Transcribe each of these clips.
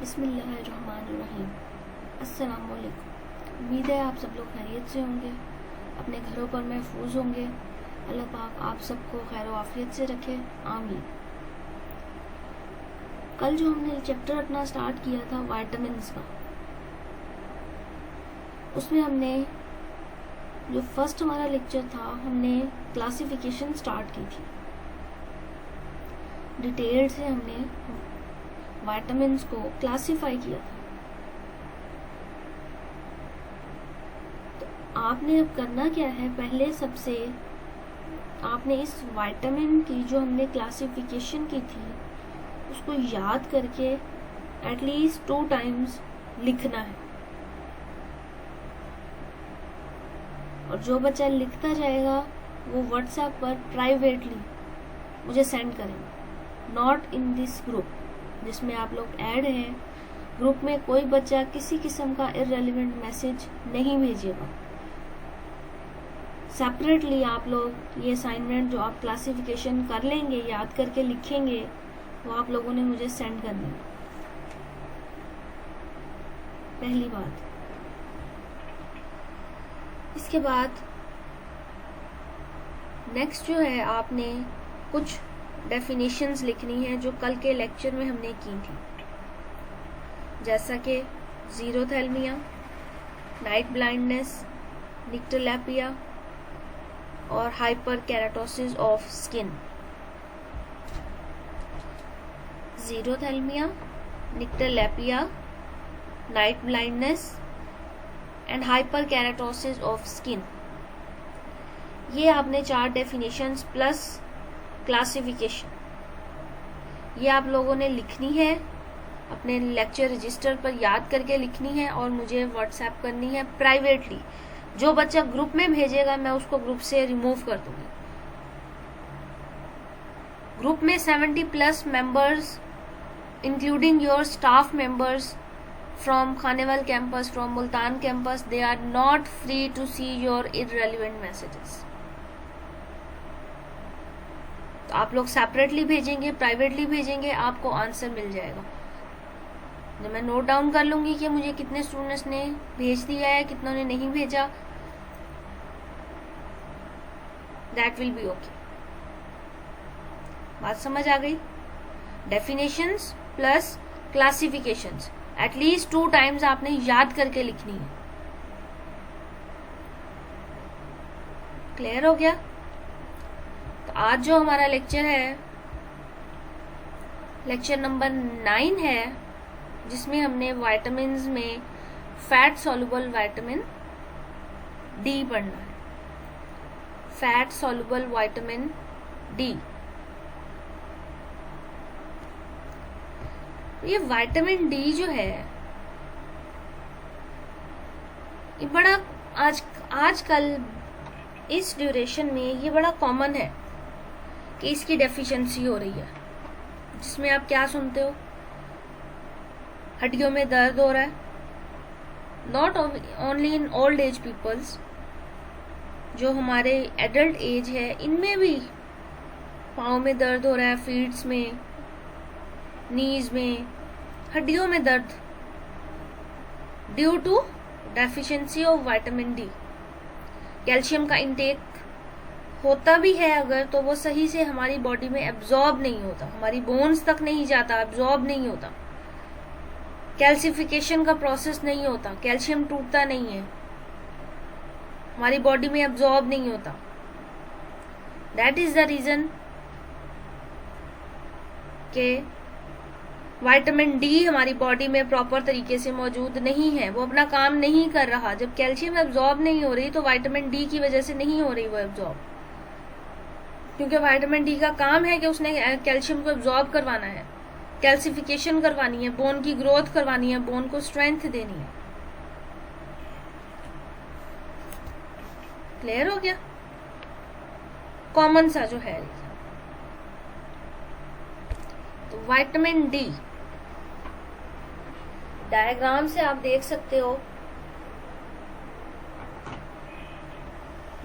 बिस्मिल्लाहिर्रहमानिर्रहीम। अस्सलाम वालेकुम। उम्मीद है आप सब लोग खैरियत से होंगे, अपने घरों पर महफूज होंगे। अल्लाह पाक आप सबको खैर आफियत से रखे, आमीन। कल जो हमने चैप्टर अपना स्टार्ट किया था विटामिन्स का, उसमें हमने जो फर्स्ट हमारा लेक्चर था, हमने क्लासिफिकेशन स्टार्ट की थी। डिटेल से हमने विटामिन्स को क्लासिफाई किया था। तो आपने अब करना क्या है, पहले सबसे आपने इस विटामिन की जो हमने क्लासिफिकेशन की थी उसको याद करके एटलीस्ट 2 टाइम्स लिखना है। और जो बच्चा लिखता जाएगा वो व्हाट्सएप पर प्राइवेटली मुझे सेंड करेंगे, नॉट इन दिस ग्रुप जिसमें आप लोग ऐड हैं। ग्रुप में कोई बच्चा किसी किस्म का इररेलेवेंट मैसेज नहीं भेजेगा। सेपरेटली आप लोग ये असाइनमेंट जो आप क्लासिफिकेशन कर लेंगे, याद करके लिखेंगे, वो आप लोगों ने मुझे सेंड करनी है। पहली बात। इसके बाद नेक्स्ट जो है, आपने कुछ डेफिनेशंस लिखनी है जो कल के लेक्चर में हमने की थी, जैसा कि जीरोथैल्मिया, नाइट ब्लाइंडनेस, निक्टोलैपिया और hyperkeratosis of skin. Xerophthalmia, nyctalopia, night blindness and hyperkeratosis of skin, ये आपने 4 डेफिनेशंस प्लस क्लासिफिकेशन, ये आप लोगों ने लिखनी है, अपने लेक्चर रजिस्टर पर याद करके लिखनी है और मुझे व्हाट्सएप करनी है प्राइवेटली। जो बच्चा ग्रुप में भेजेगा मैं उसको ग्रुप से रिमूव कर दूंगी। ग्रुप में 70+ members including your staff members from Khanewal campus, from Multan campus, they are not free to see your irrelevant messages. तो आप लोग सेपरेटली भेजेंगे, प्राइवेटली भेजेंगे, आपको आंसर मिल जाएगा। जब मैं नोट डाउन कर लूंगी कि मुझे कितने स्टूडेंट्स ने भेज दिया है, कितनों ने नहीं भेजा, दैट विल बी ओके। बात समझ आ गई? Definitions plus classifications at least 2 times आपने याद करके लिखनी है। क्लियर हो गया? तो आज जो हमारा लेक्चर है, लेक्चर नंबर 9 है, जिसमें हमने विटामिन्स में फैट सॉल्युबल विटामिन डी पढ़ना है। फैट सॉल्युबल विटामिन डी, ये विटामिन डी जो है, ये बड़ा आजकल इस ड्यूरेशन में ये बड़ा कॉमन है कि इसकी डेफिशिएंसी हो रही है, जिसमें आप क्या सुनते हो, हड्डियों में दर्द हो रहा है। Not only in old age peoples, जो हमारे एडल्ट एज है, इनमें भी पाँव में दर्द हो रहा है, फीट्स में, नीज में, हड्डियों में दर्द, due to deficiency of vitamin D. Calcium का इंटेक होता भी है अगर, तो वो सही से हमारी बॉडी में एब्जॉर्ब नहीं होता, हमारी बोन्स तक नहीं जाता, एब्जॉर्ब नहीं होता, कैल्सिफिकेशन का प्रोसेस नहीं होता, कैल्शियम टूटता नहीं है, हमारी बॉडी में एब्जॉर्ब नहीं होता। दैट इज द रीजन के विटामिन डी हमारी बॉडी में प्रॉपर तरीके से मौजूद नहीं है, वो अपना काम नहीं कर रहा। जब कैल्शियम एब्जॉर्ब नहीं हो रही तो विटामिन डी की वजह से नहीं हो रही वो एब्जॉर्ब, क्योंकि विटामिन डी का काम है कि उसने कैल्शियम को एब्जॉर्ब करवाना है, कैल्सिफिकेशन करवानी है, बोन की ग्रोथ करवानी है, बोन को स्ट्रेंथ देनी है। क्लियर हो गया? कॉमन सा जो है। तो विटामिन डी डायग्राम से आप देख सकते हो,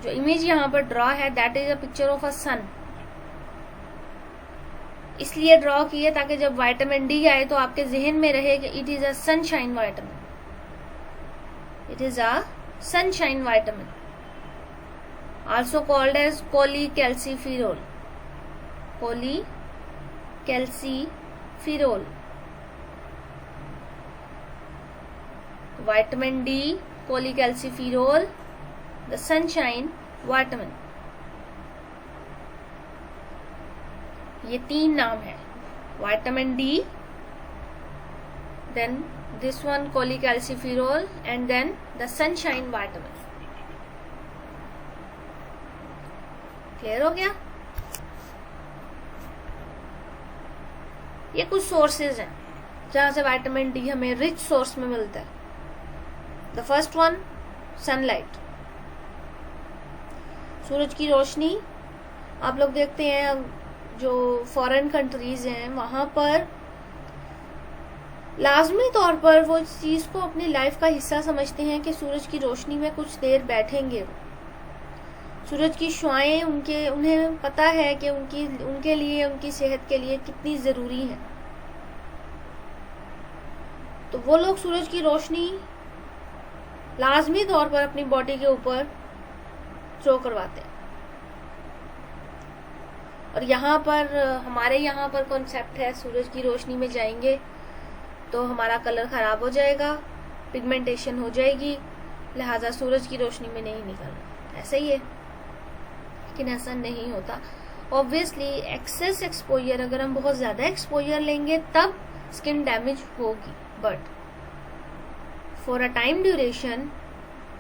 जो इमेज यहाँ पर ड्रॉ है, that is a picture of a sun. इसलिए ड्रॉ की है ताकि जब विटामिन डी आए तो आपके जहन में रहे कि it is a sunshine vitamin, it is a sunshine vitamin, also called as cholecalciferol, cholecalciferol. Vitamin D, cholecalciferol, the sunshine vitamin, ये 3 नाम है। Vitamin D, then this one cholecalciferol and then the sunshine vitamin. Clear हो गया? ये कुछ sources हैं जहां से विटामिन डी हमें रिच सोर्स में मिलता है। द फर्स्ट वन, सनलाइट, सूरज की रोशनी। आप लोग देखते हैं जो फॉरेन कंट्रीज हैं वहां पर लाजमी तौर पर वो इस चीज को अपनी लाइफ का हिस्सा समझते हैं कि सूरज की रोशनी में कुछ देर बैठेंगे। सूरज की शुआएं उन्हें पता है कि उनके लिए, उनकी सेहत के लिए कितनी जरूरी है। तो वो लोग सूरज की रोशनी लाजमी तौर पर अपनी बॉडी के ऊपर थ्रो करवाते हैं। और हमारे यहाँ पर कॉन्सेप्ट है, सूरज की रोशनी में जाएंगे तो हमारा कलर खराब हो जाएगा, पिगमेंटेशन हो जाएगी, लिहाजा सूरज की रोशनी में नहीं निकलना। ऐसा ही है, लेकिन ऐसा नहीं होता। ऑब्वियसली एक्सेस एक्सपोजर, अगर हम बहुत ज्यादा एक्सपोजर लेंगे तब स्किन डैमेज होगी, but for a time duration,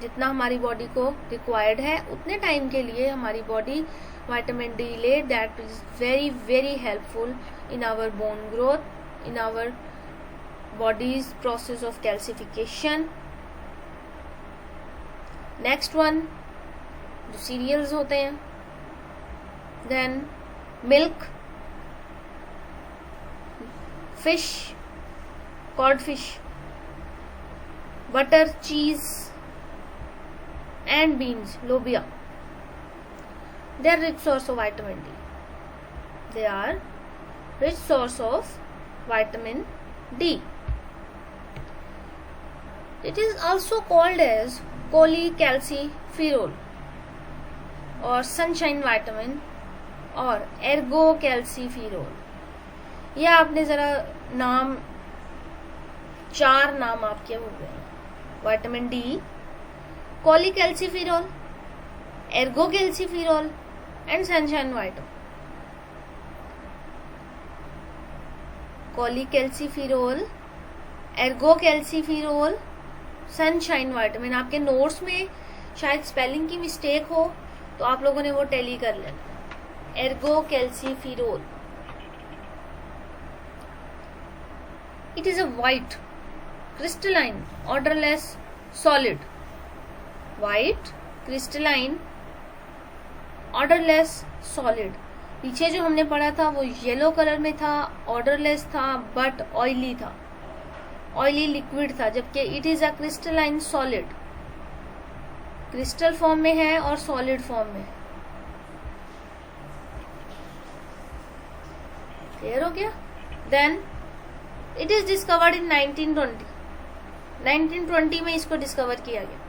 जितना हमारी बॉडी को रिक्वायर्ड है उतने टाइम के लिए हमारी बॉडी विटामिन डी ले। That is very very helpful in our bone growth, in our bodies process of calcification. Next one, जो सीरियल्स होते हैं, then milk, fish, cod fish, butter, cheese and beans, lobia. They are rich source of vitamin D. They are rich source of vitamin D. It is also called as cholecalciferol or sunshine vitamin और ergocalciferol. ये आपने जरा नाम, 4 नाम आपके हो गए, vitamin D, cholecalciferol, ergocalciferol and sunshine vitamin. Cholecalciferol, ergocalciferol, sunshine vitamin. आपके नोट्स में शायद स्पेलिंग की मिस्टेक हो तो आप लोगों ने वो टैली कर लेना। Ergocalciferol, it is a white crystalline odourless solid, white crystalline odourless solid. पीछे जो हमने पढ़ा था वो येलो कलर में था, ऑर्डरलेस था, बट ऑयली था, ऑयली लिक्विड था, जबकि it is a crystalline solid, crystal form में है और सॉलिड फॉर्म में। क्लियर हो गया? Then it is discovered in 1920। 1920 में इसको डिस्कवर किया गया।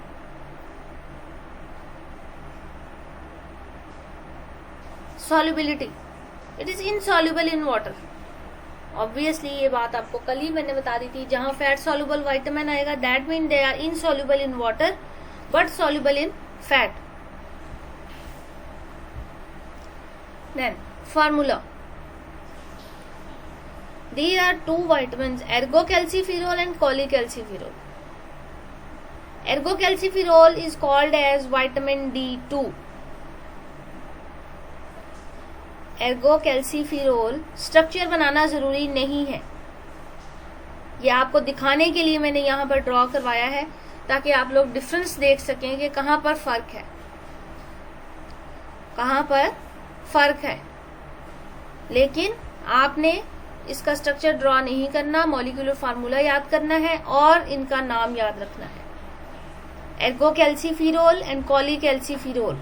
Solubility, it is insoluble in water. Obviously ये बात आपको कल ही मैंने बता दी थी, जहां फैट सॉल्युबल विटामिन आएगा that mean they are insoluble in water but soluble in fat. Then formula, there are 2 vitamins, ergocalciferol and cholecalciferol. Ergocalciferol is called as vitamin D2. Ergocalciferol structure बनाना जरूरी नहीं है, ये आपको दिखाने के लिए मैंने यहाँ पर ड्रॉ करवाया है ताकि आप लोग डिफरेंस देख सकें कि कहाँ पर फर्क है, कहाँ पर फर्क है। लेकिन आपने इसका स्ट्रक्चर ड्रॉ नहीं करना, मॉलिक्यूलर फार्मूला याद करना है और इनका नाम याद रखना है, एर्गोकैल्सीफेरॉल एंड कोलीकैल्सीफेरॉल।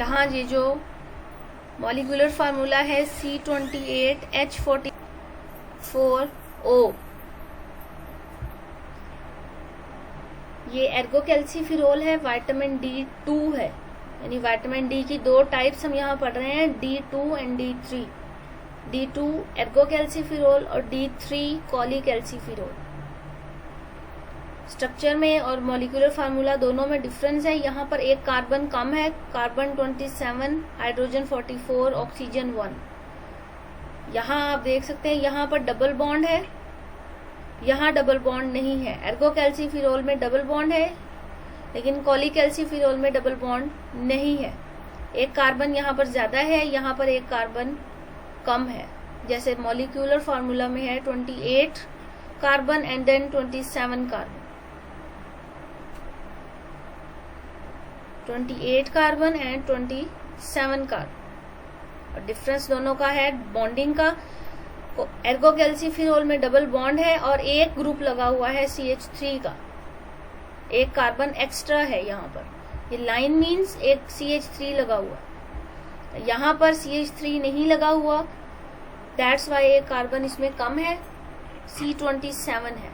यहाँ ये जो मॉलिक्यूलर फार्मूला है C28H44O, ये एर्गोकैल्सिफेरॉल है, विटामिन D2 है, यानी विटामिन डी की दो टाइप्स हम यहाँ पढ़ रहे हैं, D2 एंड D3। D2 एर्गोकैल्सिफेरॉल और D3 कॉलीकैल्सिफेरॉल। स्ट्रक्चर में और मॉलिक्यूलर फार्मूला दोनों में डिफरेंस है। यहाँ पर एक कार्बन कम है, कार्बन 27, हाइड्रोजन 44, ऑक्सीजन 1। यहाँ आप देख सकते हैं यहाँ पर डबल बॉन्ड है, यहाँ डबल बॉन्ड नहीं है। एर्गोकैल्सिफेरॉल में डबल बॉन्ड है, लेकिन कॉलीकैल्सिफेरॉल में डबल बॉन्ड नहीं है। एक कार्बन यहाँ पर ज्यादा है, यहाँ पर एक कार्बन कम है। जैसे मॉलिक्यूलर फार्मूला में है 28 carbon and then 27 carbon, 28 carbon and 27 carbon. और डिफरेंस दोनों का है बॉन्डिंग का। एर्गोकैल्सिफेरॉल में डबल बॉन्ड है और एक ग्रुप लगा हुआ है CH3 का, एक कार्बन एक्स्ट्रा है यहाँ पर। ये लाइन मीन्स एक CH3 लगा हुआ, यहाँ पर CH3 नहीं लगा हुआ, दैट्स वाई एक कार्बन इसमें कम है, C27 है,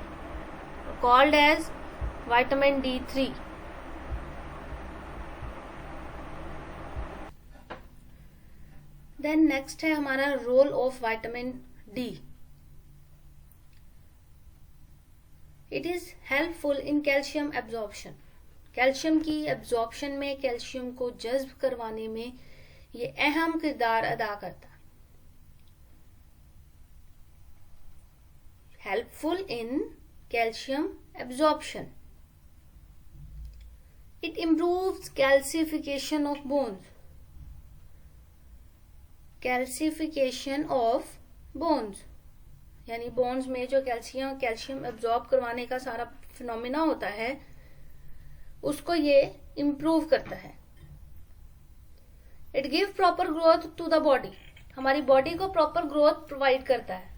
called as vitamin D3। Then next है हमारा role of vitamin D। It is helpful in calcium absorption. Calcium की एब्जॉर्प्शन में, कैल्शियम को जज्ब करवाने में ये अहम किरदार अदा करता है। Helpful in calcium absorption. It improves calcification of bones. Calcification of bones यानी बोन्स में जो कैल्शियम एब्जॉर्ब करवाने का सारा फिनोमिना होता है, उसको ये इम्प्रूव करता है। It give proper growth to the body. हमारी बॉडी को प्रॉपर ग्रोथ प्रोवाइड करता है।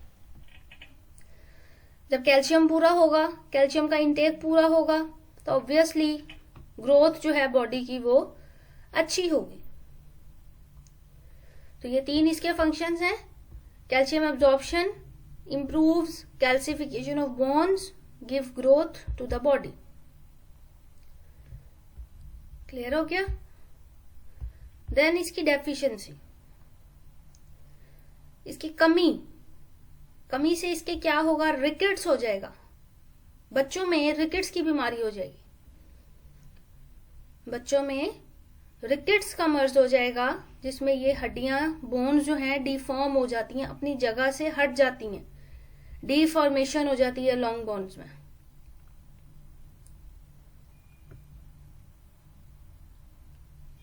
जब कैल्शियम पूरा होगा, कैल्शियम का इंटेक पूरा होगा, तो ऑब्वियसली ग्रोथ जो है बॉडी की वो अच्छी होगी। तो ये तीन इसके फंक्शंस हैं। Calcium absorption, improves calcification of bones, give growth to the body। Clear हो गया? देन इसकी डेफिशिएंसी, इसकी कमी से इसके क्या होगा? रिकेट्स हो जाएगा। बच्चों में रिकेट्स की बीमारी हो जाएगी। बच्चों में रिकेट्स का मर्ज हो जाएगा, जिसमें ये हड्डियां, बोन्स जो हैं डिफॉर्म हो जाती हैं, अपनी जगह से हट जाती हैं, डिफॉर्मेशन हो जाती है लॉन्ग बोन्स में।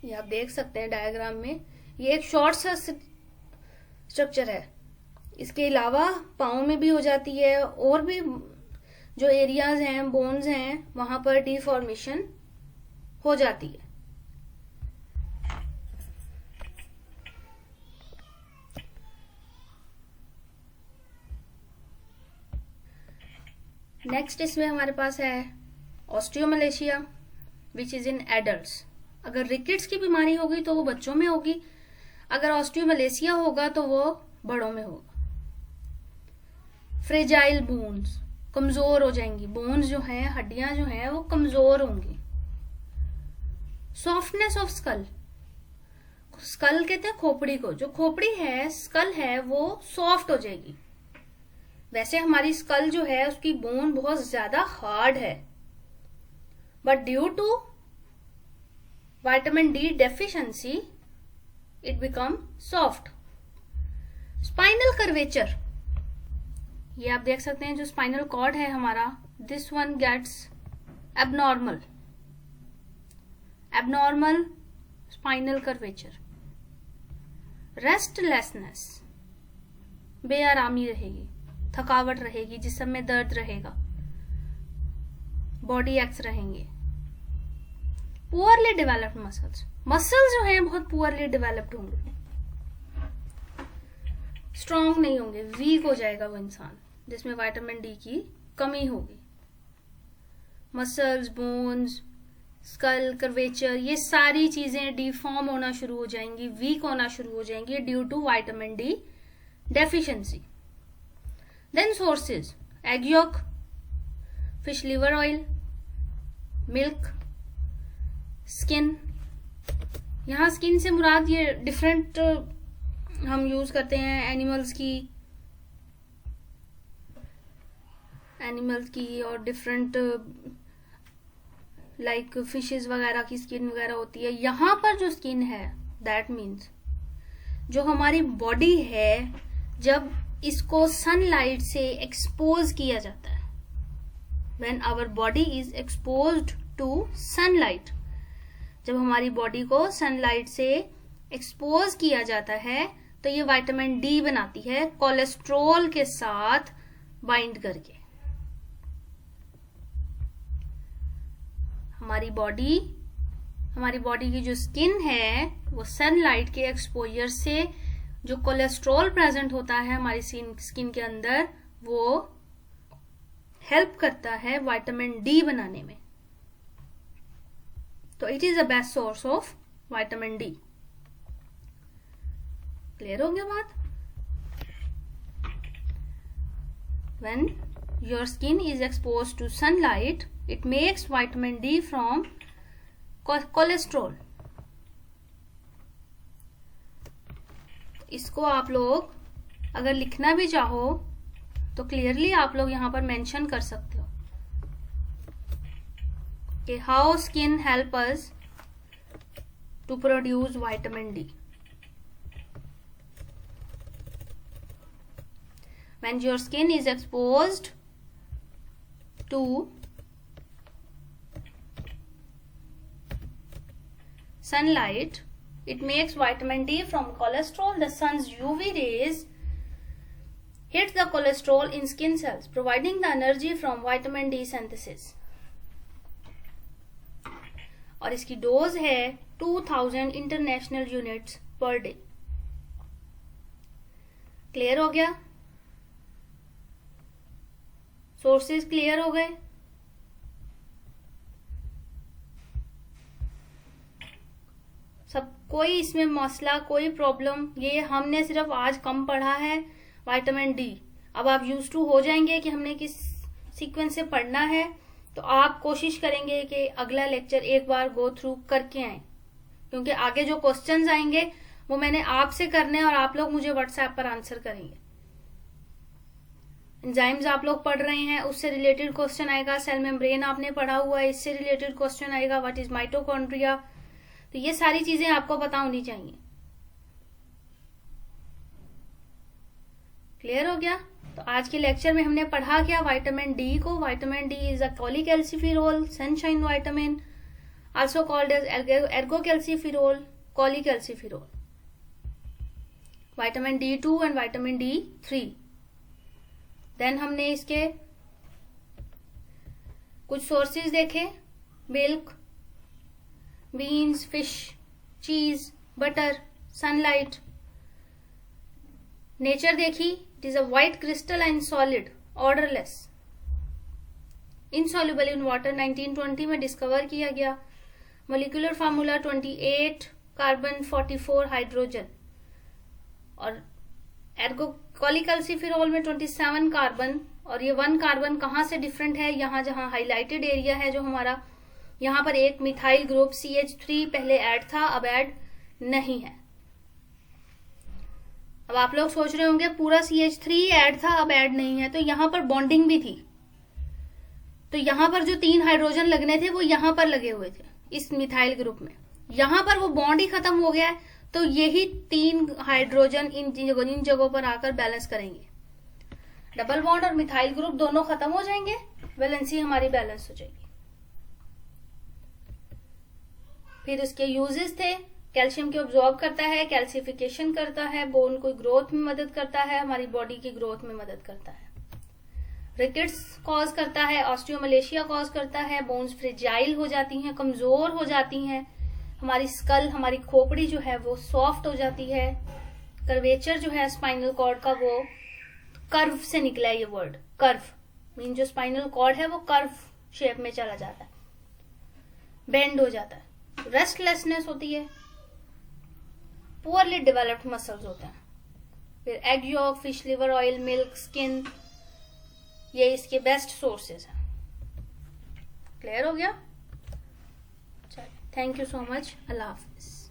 ये आप देख सकते हैं डायग्राम में, ये एक शॉर्ट सा स्ट्रक्चर है। इसके अलावा पाँव में भी हो जाती है, और भी जो एरियाज हैं, बोन्स हैं, वहां पर डिफॉर्मेशन हो जाती है। नेक्स्ट इसमें हमारे पास है osteomalacia, which is in adults. अगर रिकेट्स की बीमारी होगी तो वो बच्चों में होगी, अगर ऑस्टियोमलेशिया होगा तो वो बड़ों में होगा। फ्रेजाइल बोन्स, कमजोर हो जाएंगी, बोन्स जो हैं, हड्डियां जो हैं, वो कमजोर होंगी। सॉफ्टनेस ऑफ स्कल, स्कल कहते हैं खोपड़ी को, जो खोपड़ी है, स्कल है, वो सॉफ्ट हो जाएगी। वैसे हमारी स्कल जो है उसकी बोन बहुत ज्यादा हार्ड है, but due to vitamin D deficiency it become soft. Spinal curvature, ये आप देख सकते हैं जो स्पाइनल कॉर्ड है हमारा, this one gets abnormal spinal curvature. Restlessness, बेआरामी रहेगी, थकावट रहेगी, जिस्म में दर्द रहेगा, बॉडी एक्स रहेंगे। पुअरली डेवलप्ड मसल्स जो हैं बहुत पुअरली डेवलप्ड होंगे, स्ट्रॉन्ग नहीं होंगे, वीक हो जाएगा वो इंसान, जिसमें विटामिन डी की कमी होगी। मसल्स, बोन्स, स्कल कर्वेचर, ये सारी चीजें डिफॉर्म होना शुरू हो जाएंगी, वीक होना शुरू हो जाएंगी due to vitamin D deficiency. Then sources, egg yolk, fish liver oil, milk, skin. यहाँ स्किन से मुराद ये डिफरेंट हम यूज करते हैं एनिमल्स की और डिफरेंट लाइक फिशेस वगैरह की स्किन वगैरह होती है। यहाँ पर जो स्किन है दैट मीन्स जो हमारी बॉडी है, जब इसको सनलाइट से एक्सपोज किया जाता है, when our body is exposed to sunlight, जब हमारी बॉडी को सनलाइट से एक्सपोज किया जाता है तो ये विटामिन डी बनाती है कोलेस्ट्रॉल के साथ बाइंड करके। हमारी बॉडी की जो स्किन है वो सनलाइट के एक्सपोजर से जो कोलेस्ट्रॉल प्रेजेंट होता है हमारी स्किन के अंदर, वो हेल्प करता है विटामिन डी बनाने में। तो it is the best source of vitamin D. Clear हो गया बात? When your skin is exposed to sunlight, it makes vitamin D from cholesterol. इसको आप लोग अगर लिखना भी चाहो तो क्लियरली आप लोग यहां पर मेंशन कर सकते हो कि how skin help us to produce vitamin D. When your skin is exposed to sunlight, it makes vitamin D from cholesterol. The sun's UV rays hit the cholesterol in skin cells, providing the energy from vitamin D synthesis. और इसकी dose है 2000 international units per day. Clear हो गया? Sources clear हो गए? सब कोई इसमें मसला, कोई प्रॉब्लम? ये हमने सिर्फ आज कम पढ़ा है विटामिन डी। अब आप यूज टू हो जाएंगे कि हमने किस सीक्वेंस से पढ़ना है, तो आप कोशिश करेंगे कि अगला लेक्चर एक बार गो थ्रू करके आए, क्योंकि आगे जो क्वेश्चंस आएंगे वो मैंने आपसे करने और आप लोग मुझे व्हाट्सएप पर आंसर करेंगे। एंजाइम्स आप लोग पढ़ रहे हैं, उससे रिलेटेड क्वेश्चन आएगा। सेल मेम्ब्रेन आपने पढ़ा हुआ है, इससे रिलेटेड क्वेश्चन आएगा। What is mitochondria? तो ये सारी चीजें आपको पता होनी चाहिए। क्लियर हो गया? तो आज के लेक्चर में हमने पढ़ा क्या? विटामिन डी को। Vitamin D is a cholecalciferol, sunshine vitamin, also called as ergocalciferol, cholecalciferol. Vitamin D2 and vitamin D3। Then हमने इसके कुछ सोर्सेज देखे, milk, beans, fish, cheese, butter, sunlight. Nature देखी, it is a white crystalline solid, odourless, insoluble in water, 1920 में discover किया गया। Molecular formula 28 carbon 44 hydrogen, और कॉलीकैल्सिफेरॉल में 27 कार्बन। और ये 1 कार्बन कहाँ से डिफरेंट है? यहाँ जहाँ हाईलाइटेड एरिया है जो हमारा, यहाँ पर एक मिथाइल ग्रुप CH3 पहले ऐड था, अब ऐड नहीं है। अब आप लोग सोच रहे होंगे पूरा CH3 ऐड था, अब ऐड नहीं है, तो यहाँ पर बॉन्डिंग भी थी। तो यहाँ पर जो 3 हाइड्रोजन लगने थे वो यहाँ पर लगे हुए थे इस मिथाइल ग्रुप में। यहाँ पर वो बॉन्ड ही खत्म हो गया है, तो यही 3 हाइड्रोजन इन जगहों पर आकर बैलेंस करेंगे। डबल बॉन्ड और मिथाइल ग्रुप दोनों खत्म हो जाएंगे, वैलेंसी हमारी बैलेंस हो जाएगी। फिर उसके यूजेस थे, कैल्शियम को ऑब्जॉर्ब करता है, कैल्सिफिकेशन करता है, बोन को ग्रोथ में मदद करता है, हमारी बॉडी की ग्रोथ में मदद करता है, रिकेट्स कॉज करता है, ऑस्टियोमलेशिया कॉज करता है, बोन्स फ्रेजाइल हो जाती हैं, कमजोर हो जाती हैं, हमारी स्कल, हमारी खोपड़ी जो है वो सॉफ्ट हो जाती है। कर्वेचर जो है स्पाइनल कॉर्ड का, वो कर्व से निकला है ये वर्ड, कर्व मीन जो स्पाइनल कॉर्ड है वो कर्व शेप में चला जाता है। बेंड हो जाता है, रेस्टलेसनेस होती है, पुअरली डेवलप्ड मसल्स होते हैं। फिर egg yolk, fish liver oil, milk, skin, ये इसके बेस्ट सोर्सेज हैं। क्लियर हो गया? चलिए, thank you so much, Allah Hafiz.